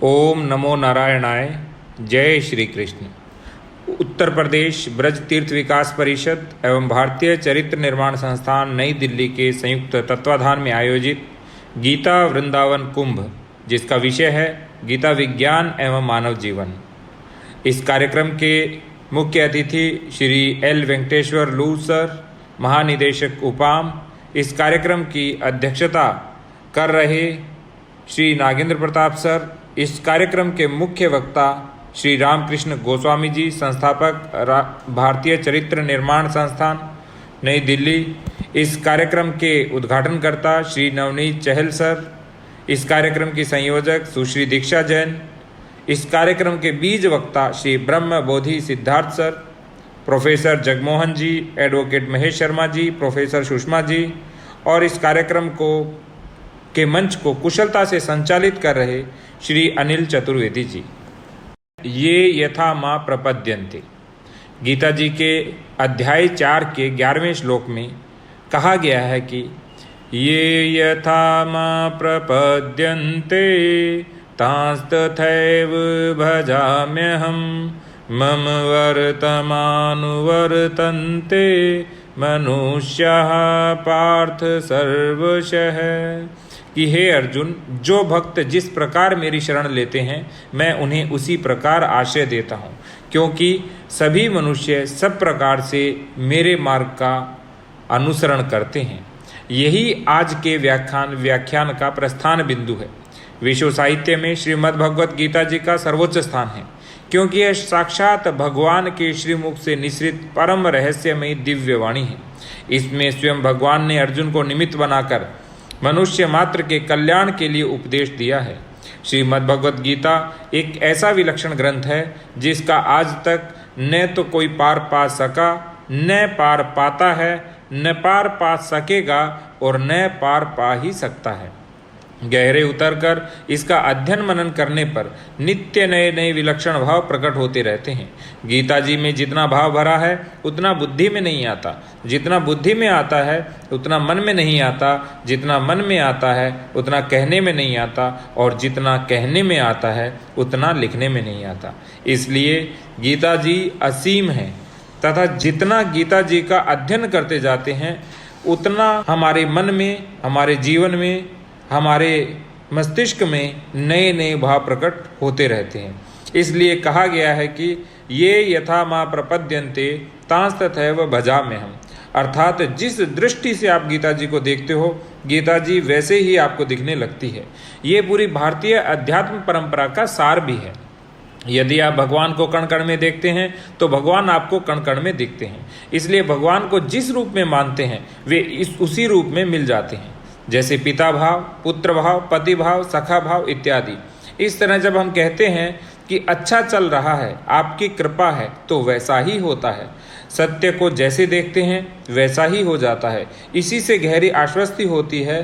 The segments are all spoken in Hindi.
ओम नमो नारायणाय। जय श्री कृष्ण। उत्तर प्रदेश ब्रज तीर्थ विकास परिषद एवं भारतीय चरित्र निर्माण संस्थान नई दिल्ली के संयुक्त तत्वाधान में आयोजित गीता वृंदावन कुंभ, जिसका विषय है गीता विज्ञान एवं मानव जीवन। इस कार्यक्रम के मुख्य अतिथि श्री एल वेंकटेश्वर लू सर, महानिदेशक उपाम। इस कार्यक्रम की अध्यक्षता कर रहे श्री नागेंद्र प्रताप सर। इस कार्यक्रम के मुख्य वक्ता श्री रामकृष्ण गोस्वामी जी, संस्थापक भारतीय चरित्र निर्माण संस्थान नई दिल्ली। इस कार्यक्रम के उद्घाटनकर्ता श्री नवनीत चहल सर। इस कार्यक्रम की संयोजक सुश्री दीक्षा जैन। इस कार्यक्रम के बीज वक्ता श्री ब्रह्म बोधि सिद्धार्थ सर, प्रोफेसर जगमोहन जी, एडवोकेट महेश शर्मा जी, प्रोफेसर सुषमा जी, और इस कार्यक्रम के मंच को कुशलता से संचालित कर रहे श्री अनिल चतुर्वेदी जी। ये यथा माँ प्रपद्यन्ते, गीता जी के अध्याय 4 के 11वें श्लोक में कहा गया है कि ये यथा माँ प्रपद्यन्ते तांस्तथैव भजाम्यहम् मम वर्तमानुवर्तन्ते मनुष्याः पार्थ सर्वशः। कि हे अर्जुन, जो भक्त जिस प्रकार मेरी शरण लेते हैं मैं उन्हें उसी प्रकार आश्रय देता हूँ, क्योंकि सभी मनुष्य सब प्रकार से मेरे मार्ग का अनुसरण करते हैं। यही आज के व्याख्यान का प्रस्थान बिंदु है। विश्व साहित्य में श्रीमद् भगवत गीता जी का सर्वोच्च स्थान है, क्योंकि यह साक्षात भगवान के श्रीमुख से निश्रित परम रहस्यमयी दिव्य वाणी है। इसमें स्वयं भगवान ने अर्जुन को निमित्त बनाकर मनुष्य मात्र के कल्याण के लिए उपदेश दिया है। श्रीमद् भगवत गीता एक ऐसा विलक्षण ग्रंथ है जिसका आज तक न तो कोई पार पा सका, न पार पाता है, न पार पा सकेगा और न पार पा ही सकता है। गहरे उतरकर इसका अध्ययन मनन करने पर नित्य नए नए विलक्षण भाव प्रकट होते रहते हैं। गीता जी में जितना भाव भरा है उतना बुद्धि में नहीं आता, जितना बुद्धि में आता है उतना मन में नहीं आता, जितना मन में आता है उतना कहने में नहीं आता, और जितना कहने में आता है उतना लिखने में नहीं आता। इसलिए गीता जी असीम है, तथा जितना गीता जी का अध्ययन करते जाते हैं उतना हमारे मन में, हमारे जीवन में, हमारे मस्तिष्क में नए नए भाव प्रकट होते रहते हैं। इसलिए कहा गया है कि ये यथा माँ प्रपद्यन्ते तांस्तथैव भजाम्यहम्, अर्थात जिस दृष्टि से आप गीता जी को देखते हो गीता जी वैसे ही आपको दिखने लगती है। ये पूरी भारतीय अध्यात्म परंपरा का सार भी है। यदि आप भगवान को कण कण में देखते हैं तो भगवान आपको कण कण में दिखते हैं। इसलिए भगवान को जिस रूप में मानते हैं वे उसी रूप में मिल जाते हैं, जैसे पिता भाव, पुत्र भाव, पति भाव, सखा भाव इत्यादि। इस तरह जब हम कहते हैं कि अच्छा चल रहा है, आपकी कृपा है, तो वैसा ही होता है। सत्य को जैसे देखते हैं वैसा ही हो जाता है। इसी से गहरी आश्वस्ति होती है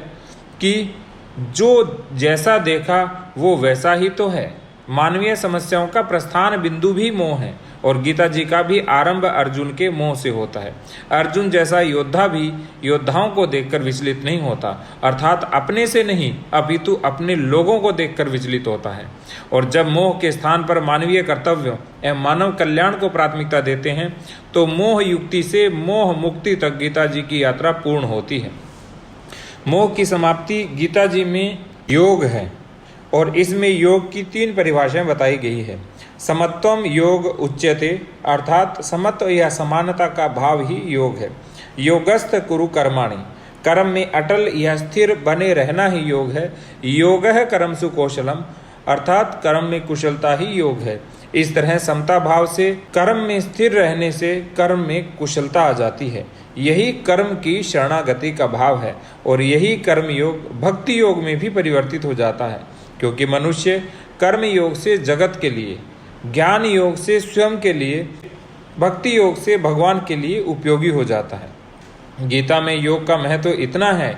कि जो जैसा देखा वो वैसा ही तो है। मानवीय समस्याओं का प्रस्थान बिंदु भी मोह है, और गीता जी का भी आरंभ अर्जुन के मोह से होता है। अर्जुन जैसा योद्धा भी योद्धाओं को देखकर विचलित नहीं होता, अर्थात अपने से नहीं अपितु अपने लोगों को देखकर विचलित होता है। और जब मोह के स्थान पर मानवीय कर्तव्यों एवं मानव कल्याण को प्राथमिकता देते हैं तो मोह युक्ति से मोह मुक्ति तक गीता जी की यात्रा पूर्ण होती है। मोह की समाप्ति गीता जी में योग है, और इसमें योग की 3 परिभाषाएं बताई गई है। समत्वम योग उच्यते, अर्थात समत्व या समानता का भाव ही योग है। योगस्थ कुरु कर्माणि, कर्म में अटल या स्थिर बने रहना ही योग है। योगः कर्मसु कौशलम, अर्थात कर्म में कुशलता ही योग है। इस तरह समता भाव से कर्म में स्थिर रहने से कर्म में कुशलता आ जाती है। यही कर्म की शरणागति का भाव है, और यही कर्म योग भक्ति योग में भी परिवर्तित हो जाता है, क्योंकि मनुष्य कर्म योग से जगत के लिए, ज्ञान योग से स्वयं के लिए, भक्ति योग से भगवान के लिए उपयोगी हो जाता है। गीता में योग का महत्व इतना है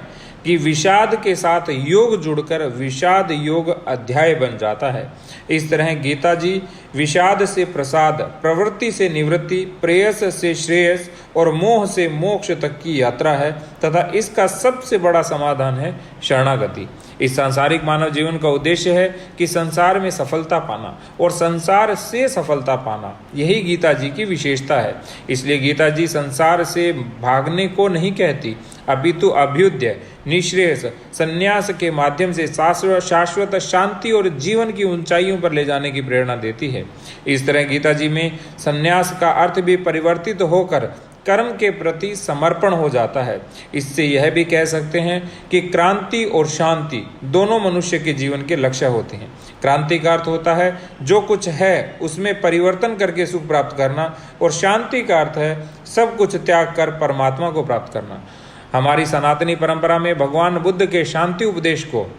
कि विषाद के साथ योग जुड़कर विषाद योग अध्याय बन जाता है। इस तरह गीता जी विषाद से प्रसाद, प्रवृत्ति से निवृत्ति, प्रेयस से श्रेयस और मोह से मोक्ष तक की यात्रा है तथा इसका सबसे बड़ा समाधान है शरणागति। इस सांसारिक मानव जीवन का उद्देश्य है कि संसार में सफलता पाना और संसार से सफलता पाना, यही गीता जी की विशेषता है। इसलिए गीता जी संसार से भागने को नहीं कहती, अपितु अभ्युदय निःश्रेयस संन्यास के माध्यम से शाश्वत शांति और जीवन की ऊंचाइयों पर ले जाने की प्रेरणा देती है। इस तरह गीता जी में संन्यास का अर्थ भी परिवर्तित होकर कर्म के प्रति समर्पण हो जाता है। इससे यह भी कह सकते हैं कि क्रांति और शांति दोनों मनुष्य के जीवन के लक्ष्य होते हैं। क्रांति का अर्थ होता है जो कुछ है उसमें परिवर्तन करके सुख प्राप्त करना, और शांति का अर्थ है सब कुछ त्याग कर परमात्मा को प्राप्त करना। हमारी सनातनी परंपरा में भगवान बुद्ध के शांति उपदेश को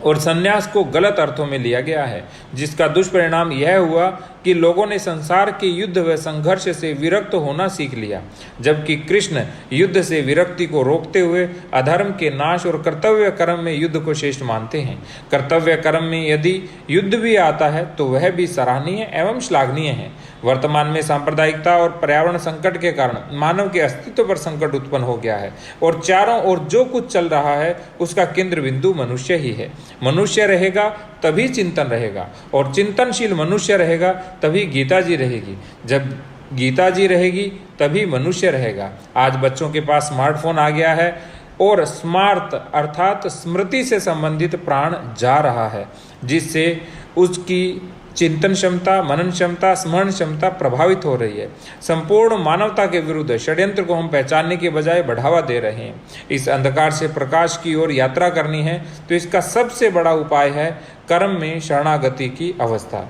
और संन्यास को गलत अर्थों में लिया गया है, जिसका दुष्परिणाम यह हुआ कि लोगों ने संसार के युद्ध व संघर्ष से विरक्त होना सीख लिया, जबकि कृष्ण युद्ध से विरक्ति को रोकते हुए अधर्म के नाश और कर्तव्य कर्म में युद्ध को श्रेष्ठ मानते हैं। कर्तव्य कर्म में यदि युद्ध भी आता है तो वह भी सराहनीय एवं श्लाघनीय है। वर्तमान में सांप्रदायिकता और पर्यावरण संकट के कारण मानव के अस्तित्व पर संकट उत्पन्न हो गया है और चारों ओर जो कुछ चल रहा है उसका केंद्र बिंदु मनुष्य ही है। मनुष्य रहेगा तभी चिंतन रहेगा, और चिंतनशील मनुष्य रहेगा तभी गीता जी रहेगी। जब गीता जी रहेगी तभी मनुष्य रहेगा। आज बच्चों के पास स्मार्टफोन आ गया है और स्मार्ट अर्थात स्मृति से संबंधित प्राण जा रहा है, जिससे उसकी चिंतन क्षमता, मनन क्षमता, स्मरण क्षमता प्रभावित हो रही है। संपूर्ण मानवता के विरुद्ध षड्यंत्र को हम पहचानने के बजाय बढ़ावा दे रहे हैं। इस अंधकार से प्रकाश की ओर यात्रा करनी है तो इसका सबसे बड़ा उपाय है कर्म में शरणागति की अवस्था।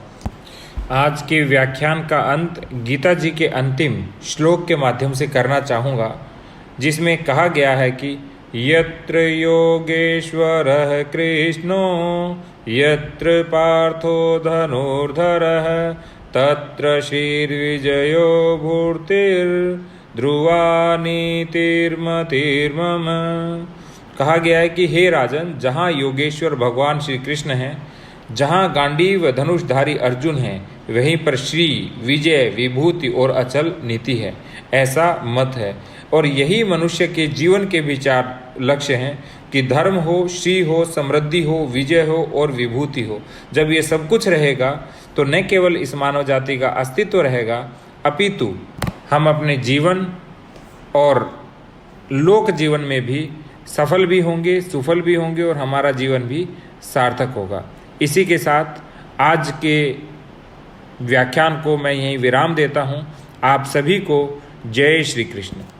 आज के व्याख्यान का अंत गीता जी के अंतिम श्लोक के माध्यम से करना चाहूँगा, जिसमें कहा गया है कि यत्र योगेश्वरः कृष्णो यत्र पार्थो धनुर्धरः तत्र श्रीर्विजयो भूर्तिर्ध्रुवा नीतिर्मतिर्मम। कहा गया है कि हे राजन, जहाँ योगेश्वर भगवान श्री कृष्ण हैं, जहाँ गांडीव धनुषधारी अर्जुन हैं, वहीं पर श्री, विजय, विभूति और अचल नीति है, ऐसा मत है। और यही मनुष्य के जीवन के विचार लक्ष्य हैं कि धर्म हो, श्री हो, समृद्धि हो, विजय हो और विभूति हो। जब ये सब कुछ रहेगा तो न केवल इस मानव जाति का अस्तित्व रहेगा, अपितु हम अपने जीवन और लोक जीवन में भी सफल भी होंगे, सुफल भी होंगे और हमारा जीवन भी सार्थक होगा। इसी के साथ आज के व्याख्यान को मैं यहीं विराम देता हूँ। आप सभी को जय श्री कृष्ण।